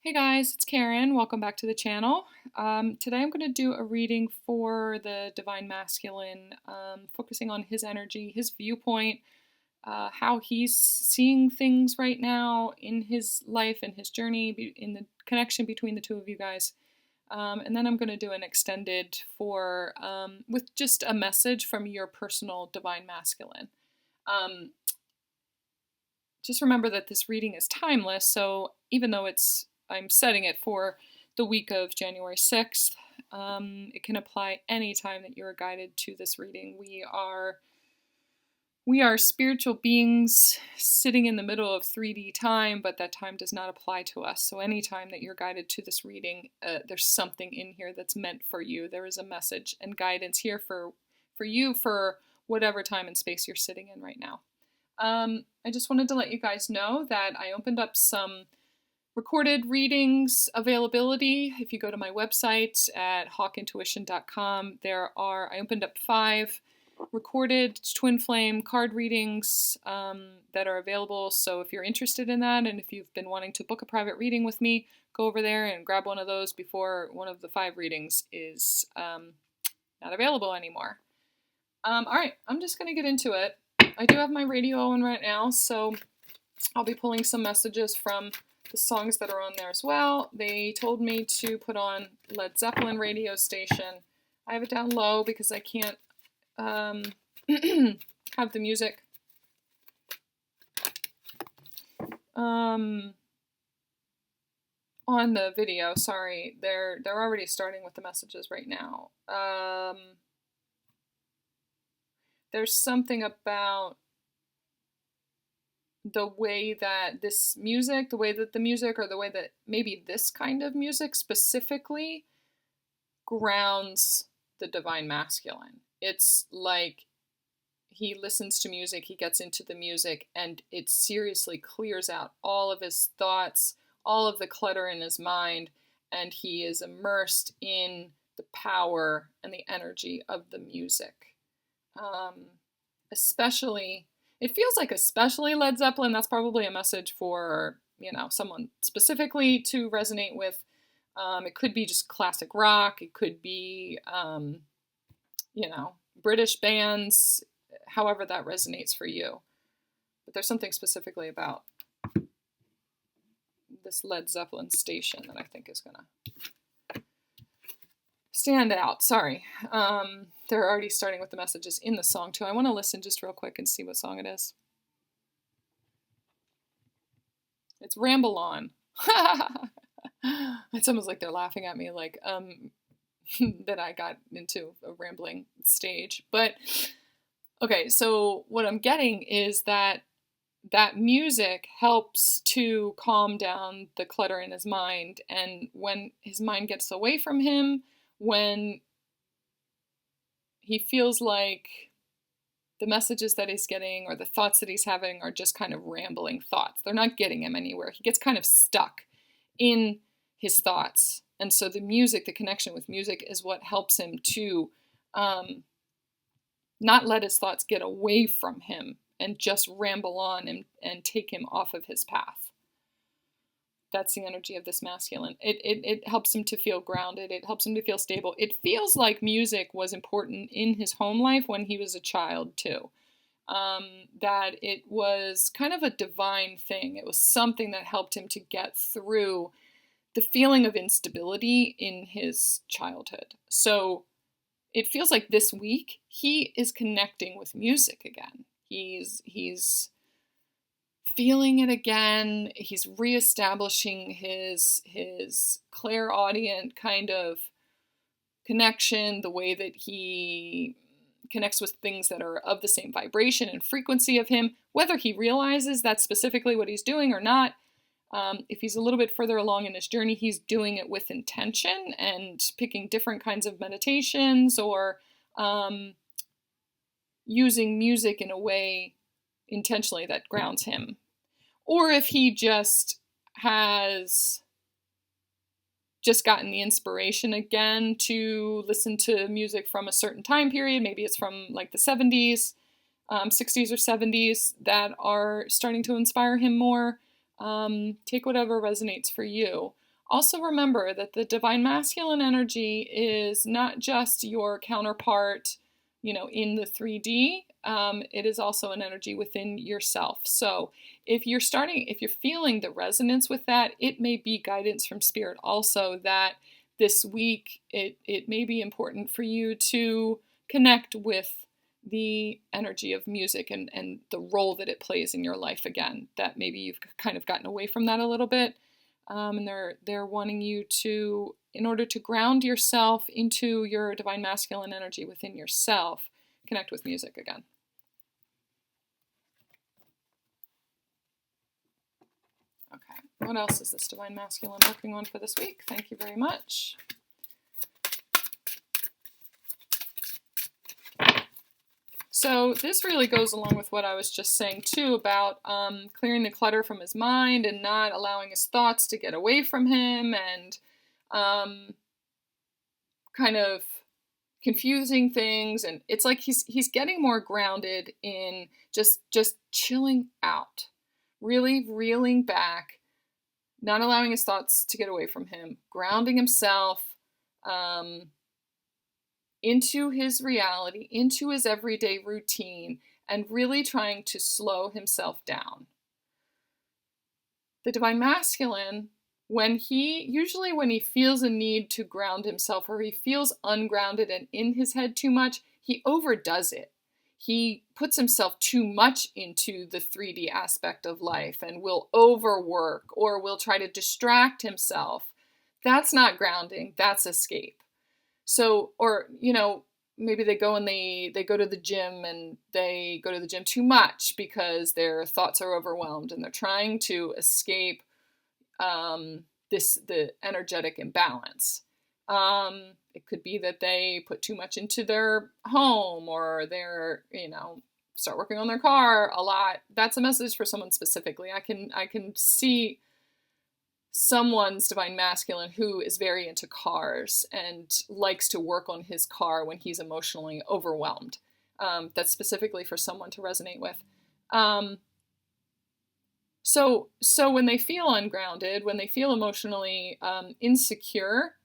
Hey guys, it's Karen. Welcome back to the channel. Today I'm going to do a reading for the Divine Masculine, focusing on his energy, his viewpoint, how he's seeing things right now in his life and his journey, in the connection between the two of you guys. And then I'm going to do an extended with just a message from your personal Divine Masculine. Just remember that this reading is timeless, so even though I'm setting it for the week of January 6th, it can apply anytime that you're guided to this reading. We are spiritual beings sitting in the middle of 3D time, but that time does not apply to us. So anytime that you're guided to this reading, there's something in here that's meant for you. There is a message and guidance here for you for whatever time and space you're sitting in right now. I just wanted to let you guys know that I opened up some recorded readings availability. If you go to my website at hawkintuition.com, I opened up 5 recorded twin flame card readings that are available. So if you're interested in that, and if you've been wanting to book a private reading with me, go over there and grab one of those before one of the 5 readings is not available anymore. All right, I'm just going to get into it. I do have my radio on right now, so I'll be pulling some messages from the songs that are on there as well. They told me to put on Led Zeppelin radio station. I have it down low because I can't have the music on the video. Sorry, they're already starting with the messages right now. There's something about the way that this music, the way that the music, or the way that maybe this kind of music specifically grounds the Divine Masculine. It's like he listens to music, he gets into the music, and it seriously clears out all of his thoughts, all of the clutter in his mind, and he is immersed in the power and the energy of the music. It feels like especially Led Zeppelin. That's probably a message for, someone specifically to resonate with. It could be just classic rock. It could be, British bands, however that resonates for you. But there's something specifically about this Led Zeppelin station that I think is going to stand out. Sorry. They're already starting with the messages in the song too. I want to listen just real quick and see what song it is. It's Ramble On. It's almost like they're laughing at me, like that I got into a rambling stage. But okay, so what I'm getting is that music helps to calm down the clutter in his mind, and when his mind gets away from him, when he feels like the messages that he's getting or the thoughts that he's having are just kind of rambling thoughts. They're not getting him anywhere. He gets kind of stuck in his thoughts. And so the music, the connection with music, is what helps him to not let his thoughts get away from him and just ramble on and take him off of his path. That's the energy of this masculine. It helps him to feel grounded. It helps him to feel stable. It feels like music was important in his home life when he was a child too. That it was kind of a divine thing. It was something that helped him to get through the feeling of instability in his childhood. So it feels like this week he is connecting with music again. He's feeling it again. He's reestablishing his clairaudient kind of connection, the way that he connects with things that are of the same vibration and frequency of him, whether he realizes that's specifically what he's doing or not. If he's a little bit further along in his journey, he's doing it with intention and picking different kinds of meditations or using music in a way intentionally that grounds him. Or if he just has gotten the inspiration again to listen to music from a certain time period, maybe it's from like the 70s, 60s or 70s, that are starting to inspire him more. Take whatever resonates for you. Also remember that the divine masculine energy is not just your counterpart, in the 3D. It is also an energy within yourself. So if you're feeling the resonance with that, it may be guidance from spirit also that this week it may be important for you to connect with the energy of music and the role that it plays in your life again, that maybe you've kind of gotten away from that a little bit. And they're wanting you to, in order to ground yourself into your divine masculine energy within yourself, connect with music again. Okay, what else is this divine masculine working on for this week? Thank you very much. So this really goes along with what I was just saying too about clearing the clutter from his mind and not allowing his thoughts to get away from him, and kind of confusing things. And it's like he's getting more grounded in just chilling out, really reeling back, not allowing his thoughts to get away from him, grounding himself into his reality, into his everyday routine, and really trying to slow himself down. The divine masculine, when he feels a need to ground himself, or he feels ungrounded and in his head too much, he overdoes it. He puts himself too much into the 3D aspect of life and will overwork or will try to distract himself. That's not grounding, that's escape. So, or, maybe they go to the gym, and they go to the gym too much because their thoughts are overwhelmed and they're trying to escape the energetic imbalance. It could be that they put too much into their home, or they're, start working on their car a lot. That's a message for someone specifically. I can see someone's divine masculine who is very into cars and likes to work on his car when he's emotionally overwhelmed. That's specifically for someone to resonate with. So when they feel ungrounded, when they feel emotionally insecure,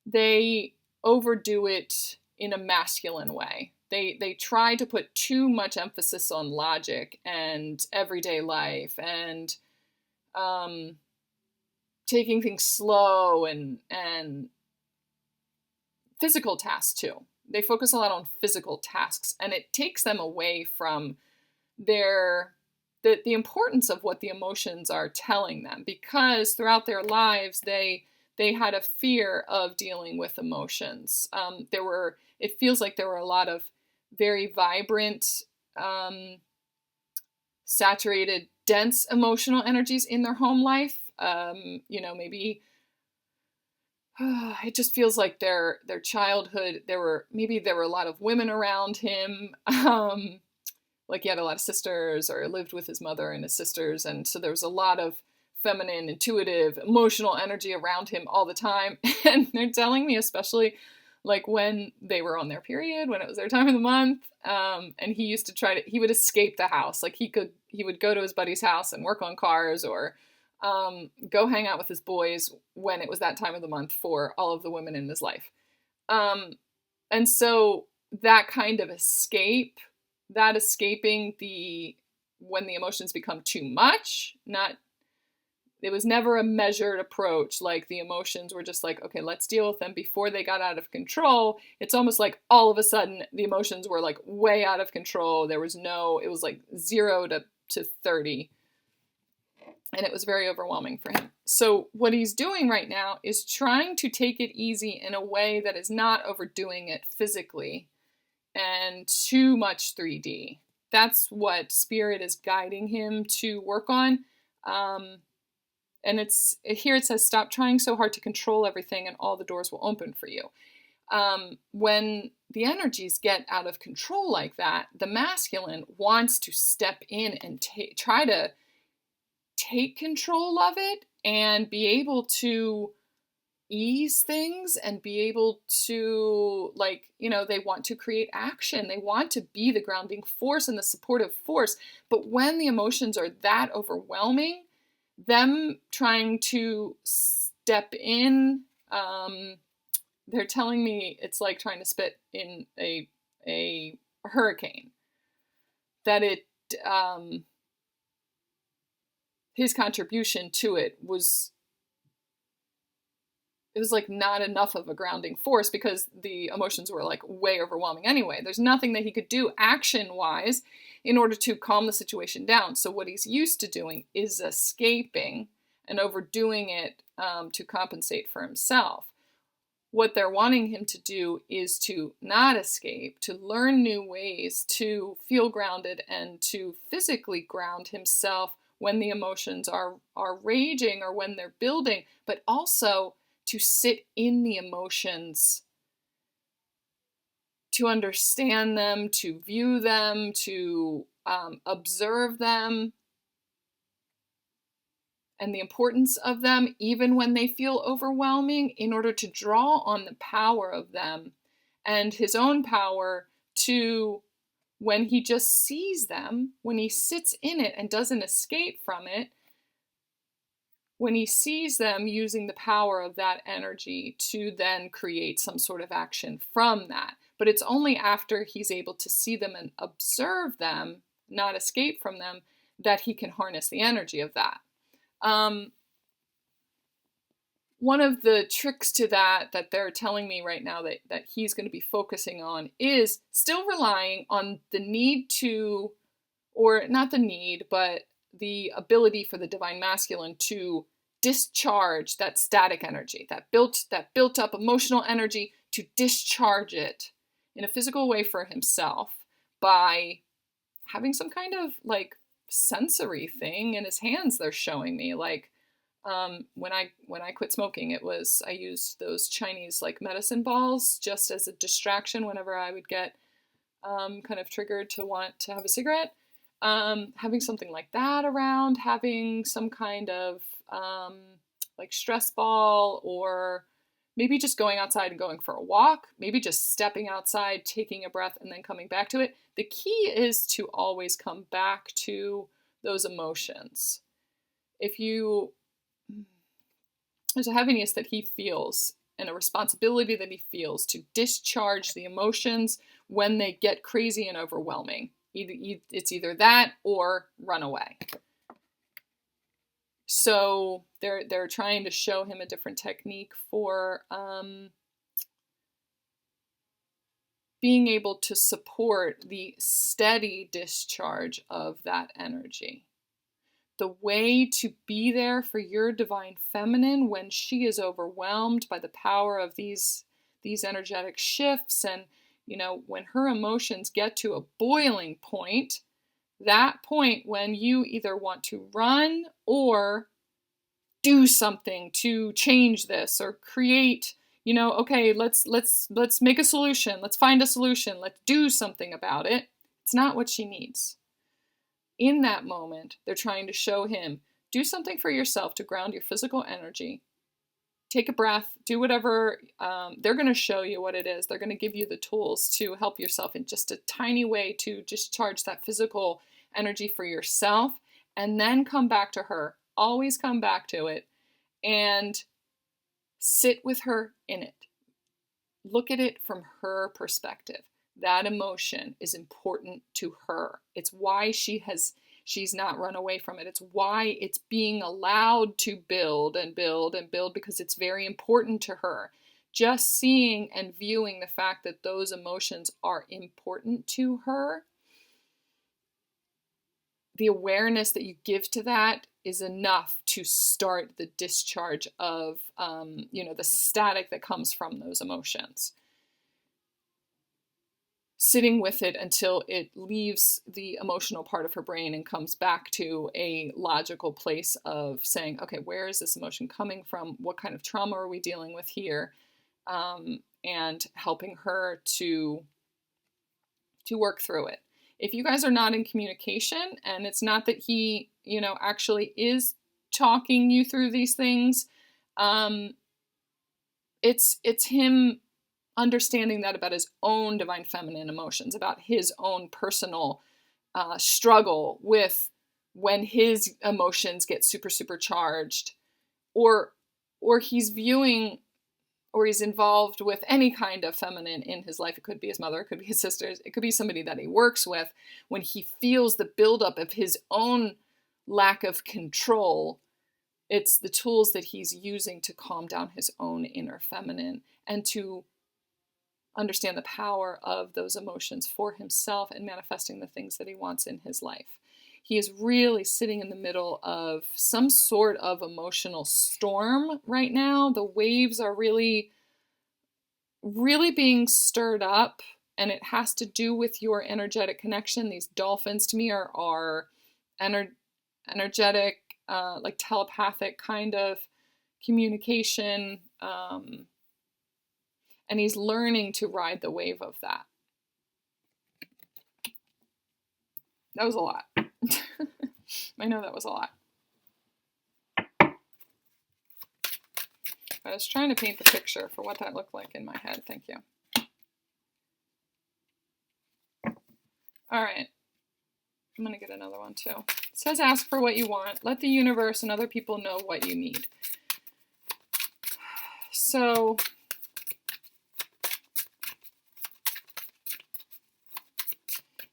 they overdo it in a masculine way. They try to put too much emphasis on logic and everyday life and taking things slow and physical tasks too. They focus a lot on physical tasks, and it takes them away from the importance of what the emotions are telling them, because throughout their lives they had a fear of dealing with emotions. It feels like there were a lot of very vibrant, saturated, dense emotional energies in their home life. Maybe it just feels like their childhood, there were a lot of women around him. Like he had a lot of sisters, or lived with his mother and his sisters, and so there was a lot of feminine, intuitive, emotional energy around him all the time. And they're telling me, especially like when they were on their period, when it was their time of the month, and he used to he would escape the house. Like he would go to his buddy's house and work on cars, or go hang out with his boys when it was that time of the month for all of the women in his life. And so that kind of escape, that escaping when the emotions become too much, it was never a measured approach. Like the emotions were just like, okay, let's deal with them before they got out of control. It's almost like all of a sudden the emotions were like way out of control. It was like 0 to 30. And it was very overwhelming for him. So what he's doing right now is trying to take it easy in a way that is not overdoing it physically and too much 3D. That's what spirit is guiding him to work on. And here it says, stop trying so hard to control everything and all the doors will open for you. When the energies get out of control like that, the masculine wants to step in and try to take control of it and be able to ease things and be able to, they want to create action. They want to be the grounding force and the supportive force. But when the emotions are that overwhelming, them trying to step in. They're telling me it's like trying to spit in a hurricane. That his contribution to it was like not enough of a grounding force because the emotions were like way overwhelming anyway. There's nothing that he could do action-wise in order to calm the situation down. So what he's used to doing is escaping and overdoing it to compensate for himself. What they're wanting him to do is to not escape, to learn new ways to feel grounded and to physically ground himself when the emotions are raging or when they're building, but also to sit in the emotions, to understand them, to view them, to observe them, and the importance of them, even when they feel overwhelming, in order to draw on the power of them and his own power to, when he just sees them, when he sits in it and doesn't escape from it, when he sees them, using the power of that energy to then create some sort of action from that. But it's only after he's able to see them and observe them, not escape from them, that he can harness the energy of that. One of the tricks to that they're telling me right now that he's going to be focusing on is still relying on the need to, or not the need, but the ability for the divine masculine to discharge that static energy, that built up emotional energy, to discharge it in a physical way for himself by having some kind of like sensory thing in his hands. They're showing me like when I quit smoking, I used those Chinese like medicine balls just as a distraction whenever I would get kind of triggered to want to have a cigarette. Having something like that around, having some kind of like stress ball, or maybe just going outside and going for a walk, maybe just stepping outside, taking a breath, and then coming back to it. The key is to always come back to those emotions. There's a heaviness that he feels and a responsibility that he feels to discharge the emotions when they get crazy and overwhelming. It's either that or run away. So they're trying to show him a different technique for being able to support the steady discharge of that energy. The way to be there for your divine feminine when she is overwhelmed by the power of these energetic shifts, and when her emotions get to a boiling point, that point when you either want to run or do something to change this or create, okay, let's make a solution. Let's find a solution. Let's do something about it. It's not what she needs. In that moment, they're trying to show him, do something for yourself to ground your physical energy. Take a breath, do whatever. They're going to show you what it is. They're going to give you the tools to help yourself in just a tiny way to discharge that physical energy for yourself, and then come back to her. Always come back to it and sit with her in it. Look at it from her perspective. That emotion is important to her. It's why she's not run away from it. It's why it's being allowed to build and build and build, because it's very important to her. Just seeing and viewing the fact that those emotions are important to her, the awareness that you give to that is enough to start the discharge of, the static that comes from those emotions. Sitting with it until it leaves the emotional part of her brain and comes back to a logical place of saying, okay, where is this emotion coming from? What kind of trauma are we dealing with here? And helping her to work through it. If you guys are not in communication, and it's not that he, actually is talking you through these things, it's him understanding that about his own divine feminine emotions, about his own personal struggle with when his emotions get super, super charged, or or he's viewing, or he's involved with any kind of feminine in his life. It could be his mother, it could be his sisters, it could be somebody that he works with. When he feels the buildup of his own lack of control, it's the tools that he's using to calm down his own inner feminine and to understand the power of those emotions for himself and manifesting the things that he wants in his life. He is really sitting in the middle of some sort of emotional storm right now. The waves are really, really being stirred up, and it has to do with your energetic connection. These dolphins to me are energetic, like telepathic kind of communication. And he's learning to ride the wave of that. That was a lot. I know that was a lot. I was trying to paint the picture for what that looked like in my head. Thank you. All right. I'm going to get another one too. It says ask for what you want. Let the universe and other people know what you need. So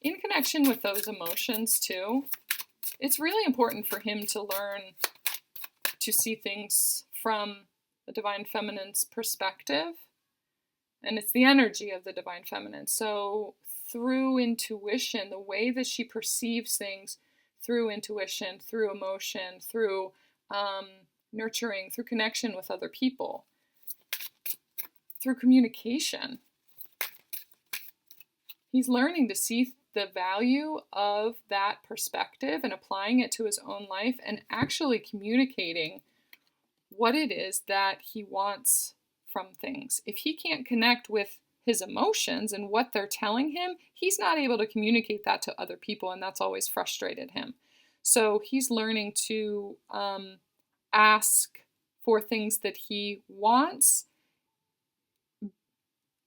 in connection with those emotions too, it's really important for him to learn to see things from the Divine Feminine's perspective. And it's the energy of the Divine Feminine. So through intuition, the way that she perceives things, through intuition, through emotion, through nurturing, through connection with other people, through communication, he's learning to see the value of that perspective and applying it to his own life and actually communicating what it is that he wants from things. If he can't connect with his emotions and what they're telling him, he's not able to communicate that to other people, and that's always frustrated him. So he's learning to ask for things that he wants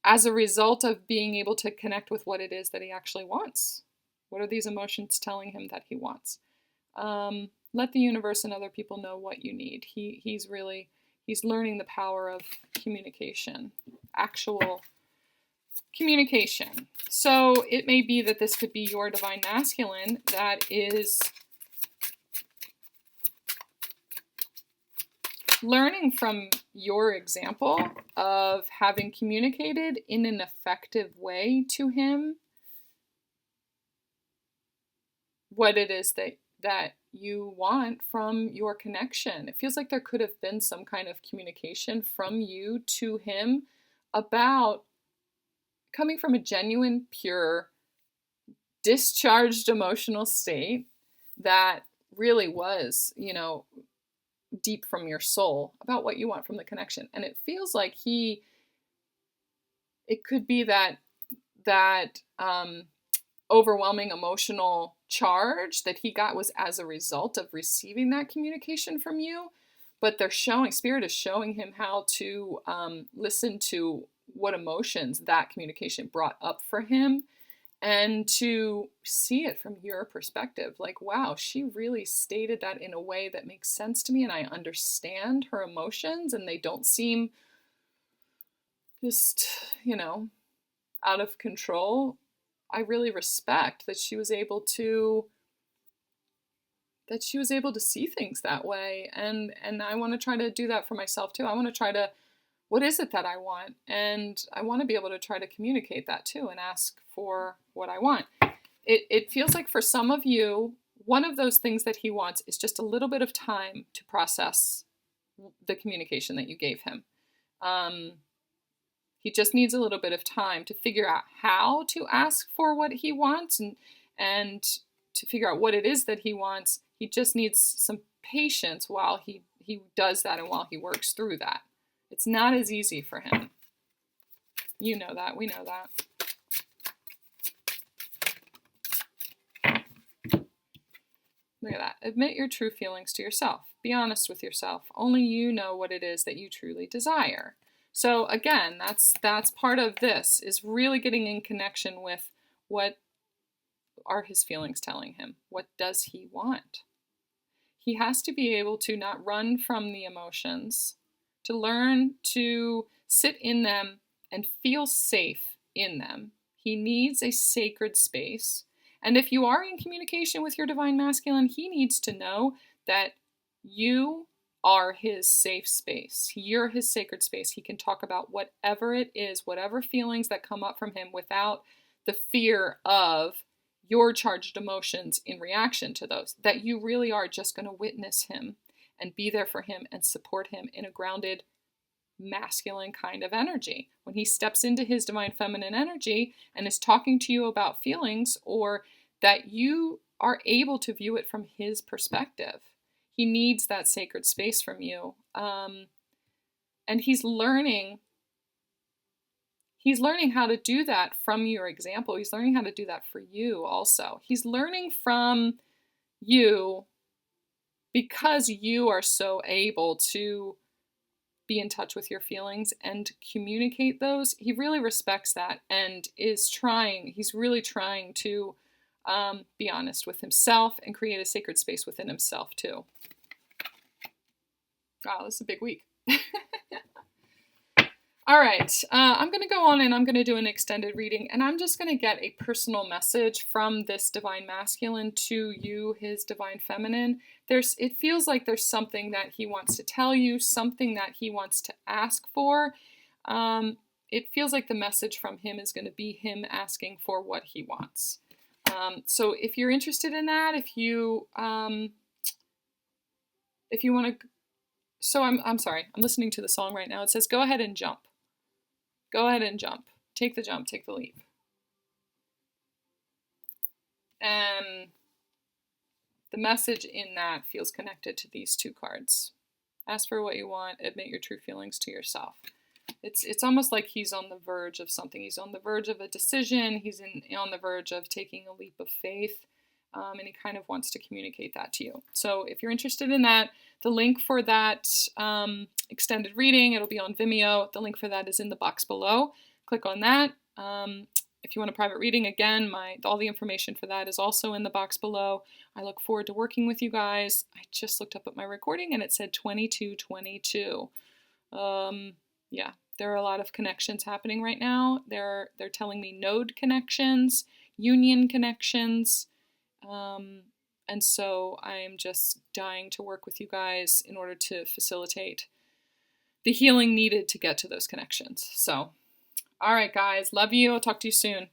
as a result of being able to connect with what it is that he actually wants. What are these emotions telling him that he wants? Let the universe and other people know what you need. He's learning the power of communication, actual communication. So it may be that this could be your Divine Masculine that is learning from your example of having communicated in an effective way to him what it is that you want from your connection. It feels like there could have been some kind of communication from you to him about coming from a genuine, pure, discharged emotional state that really was, deep from your soul about what you want from the connection. And it feels like it could be that overwhelming emotional charge that he got was as a result of receiving that communication from you. But Spirit is showing him how to listen to what emotions that communication brought up for him, and to see it from your perspective. Like, wow, she really stated that in a way that makes sense to me, and I understand her emotions, and they don't seem just, out of control. I really respect that she was able to see things that way, and I want to try to do that for myself too. I want to try to, what is it that I want? And I want to be able to try to communicate that too and ask for what I want. It feels like for some of you, one of those things that he wants is just a little bit of time to process the communication that you gave him. He just needs a little bit of time to figure out how to ask for what he wants and to figure out what it is that he wants. He just needs some patience while he does that and while he works through that. It's not as easy for him. You know that. We know that. Look at that. Admit your true feelings to yourself. Be honest with yourself. Only you know what it is that you truly desire. So again, that's part of this, is really getting in connection with what are his feelings telling him. What does he want? He has to be able to not run from the emotions, to learn to sit in them and feel safe in them. He needs a sacred space. And if you are in communication with your divine masculine, he needs to know that you are his safe space. You're his sacred space. He can talk about whatever it is, whatever feelings that come up from him without the fear of your charged emotions in reaction to those, that you really are just going to witness him and be there for him and support him in a grounded, masculine kind of energy. When he steps into his divine feminine energy and is talking to you about feelings, or that you are able to view it from his perspective, he needs that sacred space from you. And he's learning how to do that from your example. He's learning how to do that for you also. He's learning from you because you are so able to be in touch with your feelings and communicate those. He really respects that and he's really trying to be honest with himself and create a sacred space within himself too. Wow, this is a big week. All right, I'm going to go on and I'm going to do an extended reading, and I'm just going to get a personal message from this divine masculine to you, his divine feminine. It feels like there's something that he wants to tell you, something that he wants to ask for. It feels like the message from him is going to be him asking for what he wants. So if you're interested in that, if you want to, so I'm sorry, I'm listening to the song right now. It says, go ahead and jump. Go ahead and jump. Take the jump, take the leap. And the message in that feels connected to these two cards. Ask for what you want, admit your true feelings to yourself. It's almost like he's on the verge of something. He's on the verge of a decision. He's on the verge of taking a leap of faith. And he kind of wants to communicate that to you. So if you're interested in that, the link for that extended reading, it'll be on Vimeo. The link for that is in the box below. Click on that. If you want a private reading, again, all the information for that is also in the box below. I look forward to working with you guys. I just looked up at my recording and it said 2222. Yeah, there are a lot of connections happening right now. They're telling me node connections, union connections. And so I am just dying to work with you guys in order to facilitate the healing needed to get to those connections. So, all right, guys, love you. I'll talk to you soon.